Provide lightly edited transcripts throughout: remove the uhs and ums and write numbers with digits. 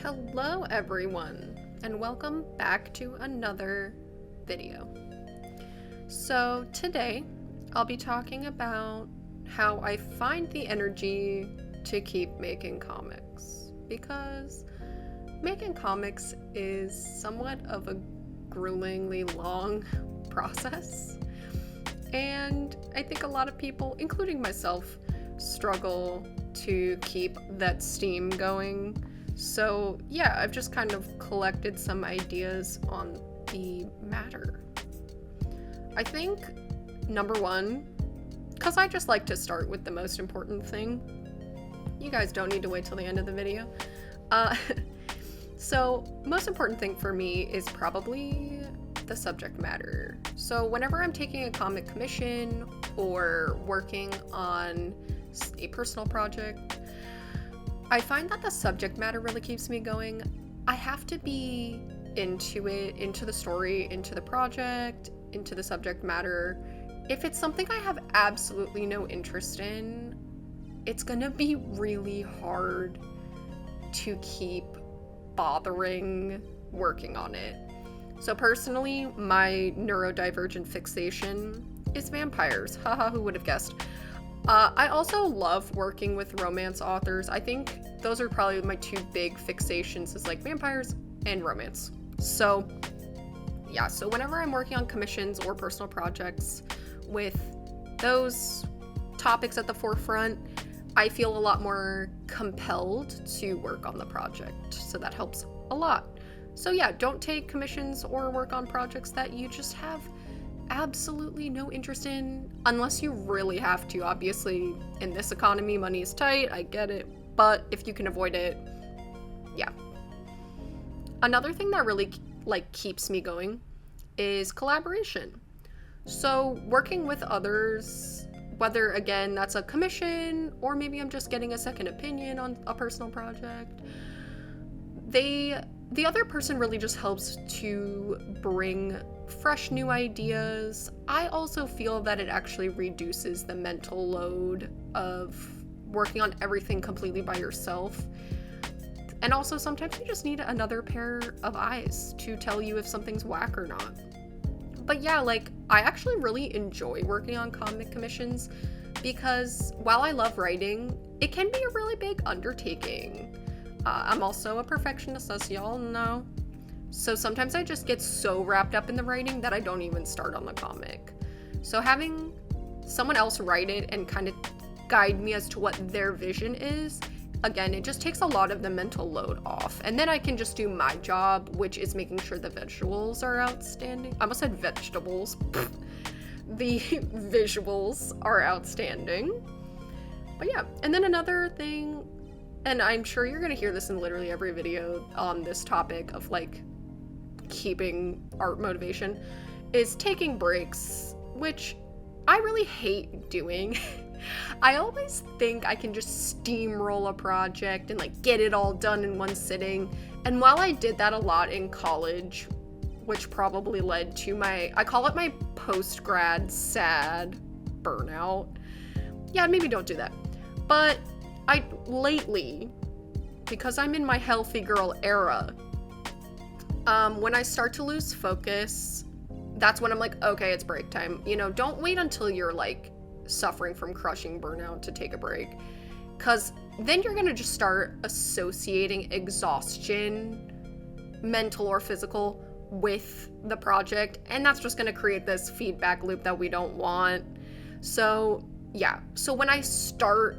Hello everyone, and welcome back to another video. So today, I'll be talking about how I find the energy to keep making comics, because making comics is somewhat of a gruelingly long process, and I think a lot of people, including myself, struggle to keep that steam going. So yeah, I've just kind of collected some ideas on the matter. I think, number one, because I just like to start with the most important thing. You guys don't need to wait till the end of the video. So, most important thing for me is probably the subject matter. So whenever I'm taking a comic commission or working on a personal project, I find that the subject matter really keeps me going. I have to be into it, into the story, into the project, into the subject matter. If it's something I have absolutely no interest in, it's gonna be really hard to keep bothering working on it. So personally, my neurodivergent fixation is vampires. Haha, who would have guessed? I also love working with romance authors. I think those are probably my two big fixations, is like vampires and romance. So yeah, so whenever I'm working on commissions or personal projects with those topics at the forefront, I feel a lot more compelled to work on the project. So that helps a lot. So yeah, don't take commissions or work on projects that you just have absolutely no interest in, unless you really have to. Obviously, in this economy, money is tight, I get it, but if you can avoid it, yeah. Another thing that really keeps me going is collaboration. So working with others, whether again that's a commission or maybe I'm just getting a second opinion on a personal project, the other person really just helps to bring fresh new ideas. I also feel that it actually reduces the mental load of working on everything completely by yourself. And also sometimes you just need another pair of eyes to tell you if something's whack or not. But yeah, I actually really enjoy working on comic commissions because while I love writing, it can be a really big undertaking. I'm also a perfectionist, as y'all know. So sometimes I just get so wrapped up in the writing that I don't even start on the comic. So having someone else write it and kind of guide me as to what their vision is, again, it just takes a lot of the mental load off. And then I can just do my job, which is making sure the visuals are outstanding. I almost said vegetables. The visuals are outstanding. But yeah, and then another thing, and I'm sure you're gonna hear this in literally every video on this topic of keeping art motivation, is taking breaks, which I really hate doing. I always think I can just steamroll a project and get it all done in one sitting. And while I did that a lot in college, which probably led to I call it my post-grad sad burnout. Yeah, maybe don't do that. But lately, because I'm in my healthy girl era, when I start to lose focus, that's when I'm like, okay, it's break time. Don't wait until you're suffering from crushing burnout to take a break, because then you're gonna just start associating exhaustion, mental or physical, with the project, and that's just gonna create this feedback loop that we don't want. So yeah, so when I start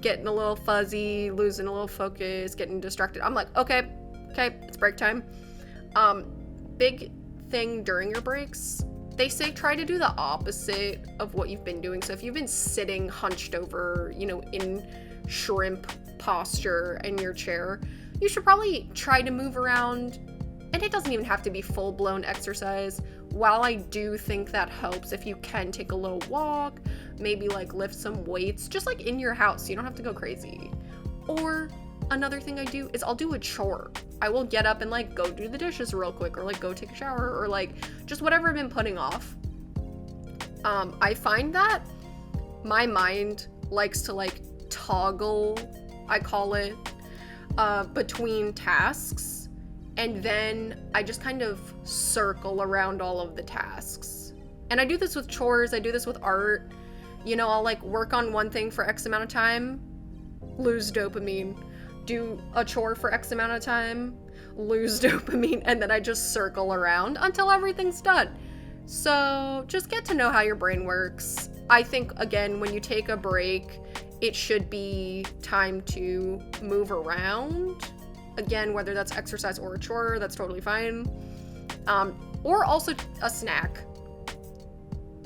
getting a little fuzzy, losing a little focus, getting distracted, I'm like, okay, it's break time. Big thing during your breaks, they say try to do the opposite of what you've been doing. So if you've been sitting hunched over, in shrimp posture in your chair, you should probably try to move around. And it doesn't even have to be full-blown exercise. While I do think that helps, if you can take a little walk, maybe lift some weights, just in your house, you don't have to go crazy. Or another thing I do is I'll do a chore. I will get up and go do the dishes real quick, or go take a shower, or just whatever I've been putting off. I find that my mind likes to toggle, I call it, between tasks, and then I just kind of circle around all of the tasks. And I do this with chores, I do this with art. You know, I'll like work on one thing for X amount of time, lose dopamine, do a chore for X amount of time, lose dopamine, and then I just circle around until everything's done. So just get to know how your brain works. I think, again, when you take a break, it should be time to move around. Again, whether that's exercise or a chore, that's totally fine. Or also a snack.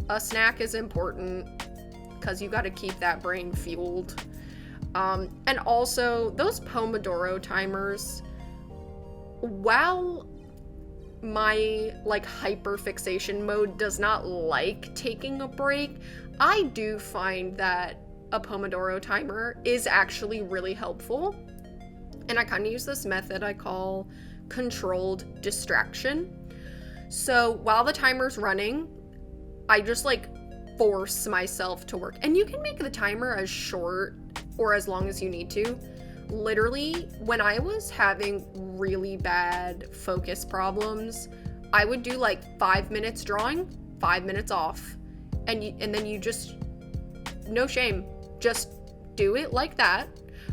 A snack is important because you got to keep that brain fueled. And also, those Pomodoro timers, while my like hyperfixation mode does not like taking a break, I do find that a Pomodoro timer is actually really helpful. And I kind of use this method I call controlled distraction. So while the timer's running, I just like force myself to work. And you can make the timer as short or as long as you need to. Literally, when I was having really bad focus problems, I would do like 5 minutes drawing, 5 minutes off. And then you just, no shame, just do it like that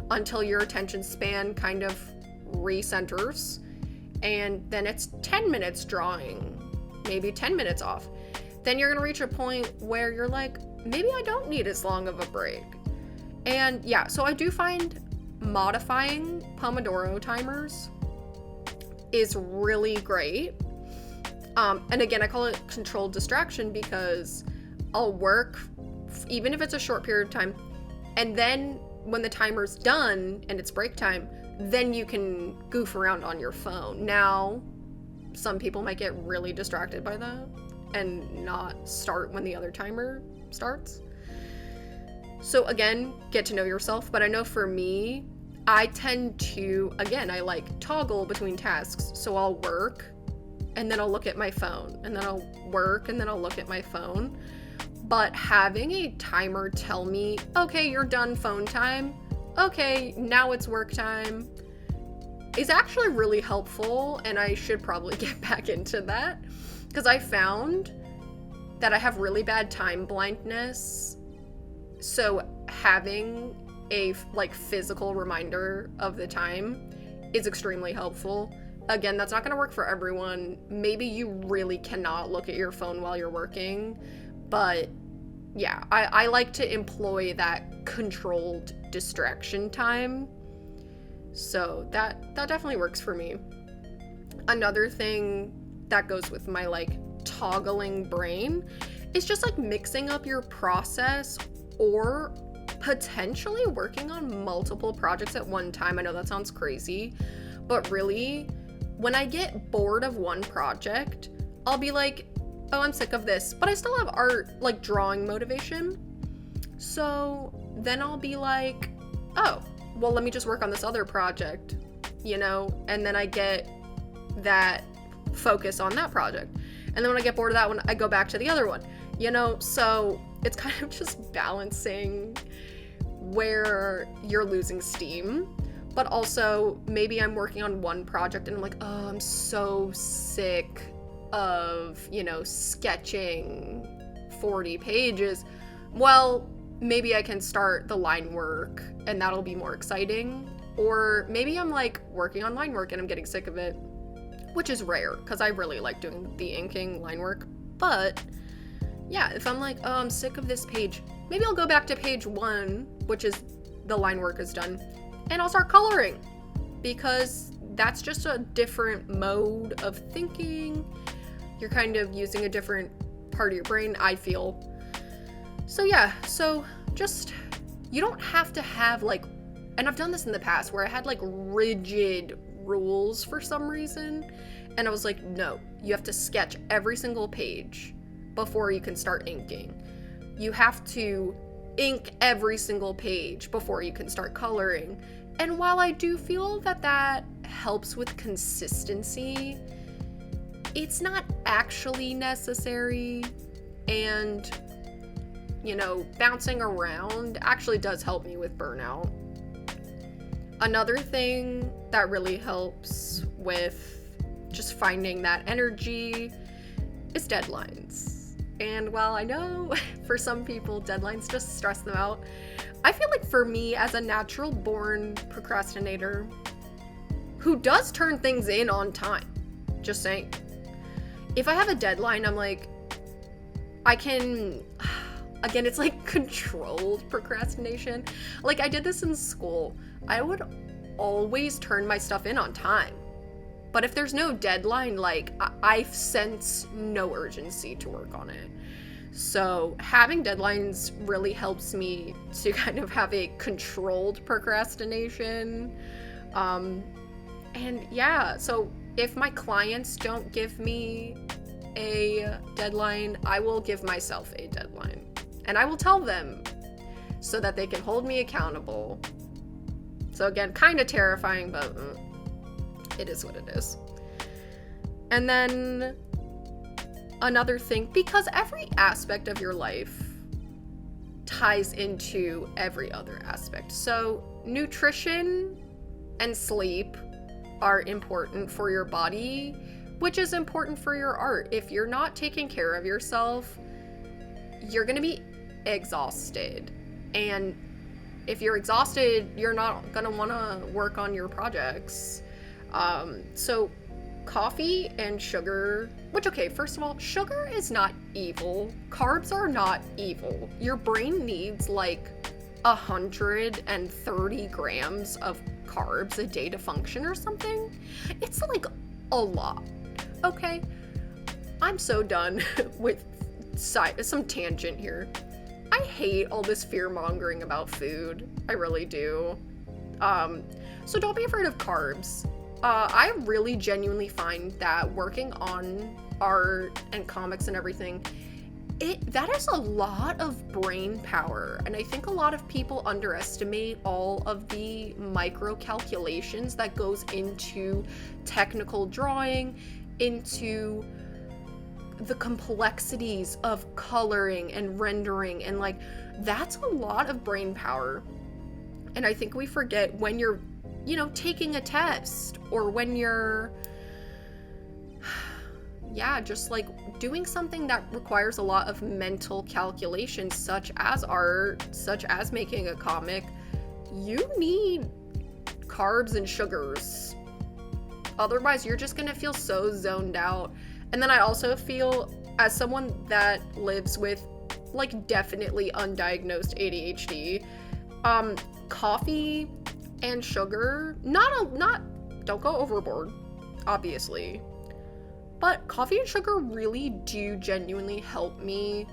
until your attention span kind of recenters. And then it's 10 minutes drawing, maybe 10 minutes off. Then you're gonna reach a point where you're like, maybe I don't need as long of a break. And yeah, so I do find modifying Pomodoro timers is really great. And again, I call it controlled distraction because I'll work, even if it's a short period of time, and then when the timer's done and it's break time, then you can goof around on your phone. Now, some people might get really distracted by that and not start when the other timer starts. So again, get to know yourself. But I know for me, I tend to, again, I like toggle between tasks. So I'll work and then I'll look at my phone, and then I'll work and then I'll look at my phone. But having a timer tell me, okay, you're done phone time, okay, now it's work time, is actually really helpful. And I should probably get back into that because I found that I have really bad time blindness. So having a like physical reminder of the time is extremely helpful. Again, that's not going to work for everyone. Maybe you really cannot look at your phone while you're working, but yeah, I like to employ that controlled distraction time. So that definitely works for me. Another thing that goes with my like toggling brain is just like mixing up your process or potentially working on multiple projects at one time. I know that sounds crazy, but really, when I get bored of one project, I'll be like, oh, I'm sick of this, but I still have art, like drawing motivation. So then I'll be like, oh, well, let me just work on this other project, you know, and then I get that focus on that project. And then when I get bored of that one, I go back to the other one, you know, so it's kind of just balancing where you're losing steam. But also, maybe I'm working on one project and I'm like, oh, I'm so sick of, you know, sketching 40 pages. Well, maybe I can start the line work and that'll be more exciting. Or maybe I'm like working on line work and I'm getting sick of it, which is rare because I really like doing the inking line work. But yeah, if I'm like, oh, I'm sick of this page, maybe I'll go back to page 1, which is the line work is done, and I'll start coloring because that's just a different mode of thinking. You're kind of using a different part of your brain, I feel. So yeah, so just, you don't have to have like, and I've done this in the past where I had like rigid rules for some reason, and I was like, no, you have to sketch every single page before you can start inking. You have to ink every single page before you can start coloring. And while I do feel that that helps with consistency, it's not actually necessary. And, you know, bouncing around actually does help me with burnout. Another thing that really helps with just finding that energy is deadlines. And while I know for some people deadlines just stress them out, I feel like for me, as a natural born procrastinator who does turn things in on time, just saying, if I have a deadline, I'm like, I can, again, it's like controlled procrastination. Like, I did this in school. I would always turn my stuff in on time. But if there's no deadline, like, I sense no urgency to work on it. So having deadlines really helps me to kind of have a controlled procrastination. And yeah, so if my clients don't give me a deadline, I will give myself a deadline. And I will tell them so that they can hold me accountable. So again, kind of terrifying, but it is what it is. And then another thing, because every aspect of your life ties into every other aspect. So nutrition and sleep are important for your body, which is important for your art. If you're not taking care of yourself, you're going to be exhausted. And if you're exhausted, you're not going to want to work on your projects. So coffee and sugar, which, okay, first of all, sugar is not evil. Carbs are not evil. Your brain needs like 130 grams of carbs a day to function or something. It's like a lot. Okay, I'm so done with some tangent here. I hate all this fear-mongering about food. I really do. So don't be afraid of carbs. I really genuinely find that working on art and comics and everything, that is a lot of brain power. And I think a lot of people underestimate all of the micro calculations that goes into technical drawing, into the complexities of coloring and rendering, and like, that's a lot of brain power. And I think we forget when you're, taking a test, or when you're, just like doing something that requires a lot of mental calculations, such as art, such as making a comic. You need carbs and sugars. Otherwise, you're just gonna feel so zoned out. And then I also feel, as someone that lives with like definitely undiagnosed ADHD, coffee and sugar, don't go overboard, obviously, but coffee and sugar really do genuinely help me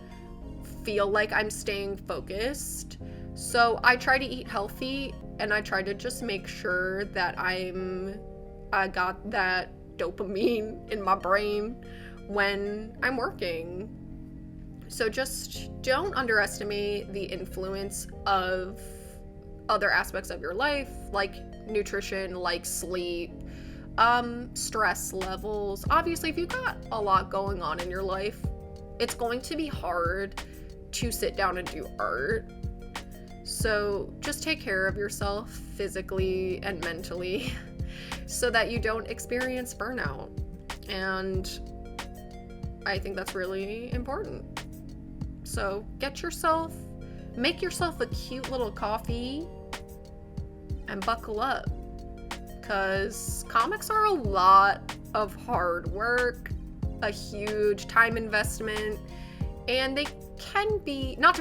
feel like I'm staying focused. So I try to eat healthy, and I try to just make sure that I got that dopamine in my brain when I'm working. So just don't underestimate the influence of other aspects of your life, like nutrition, like sleep, stress levels. Obviously, if you've got a lot going on in your life, it's going to be hard to sit down and do art. So just take care of yourself physically and mentally so that you don't experience burnout. And I think that's really important. So make yourself a cute little coffee and buckle up, because comics are a lot of hard work, a huge time investment, and they can be, I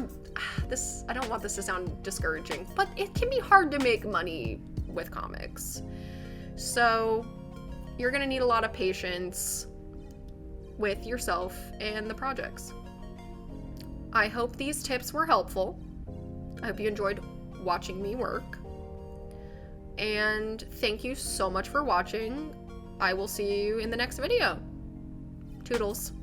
don't want this to sound discouraging, but it can be hard to make money with comics. So you're gonna need a lot of patience with yourself and the projects. I hope these tips were helpful. I hope you enjoyed watching me work. And thank you so much for watching. I will see you in the next video. Toodles.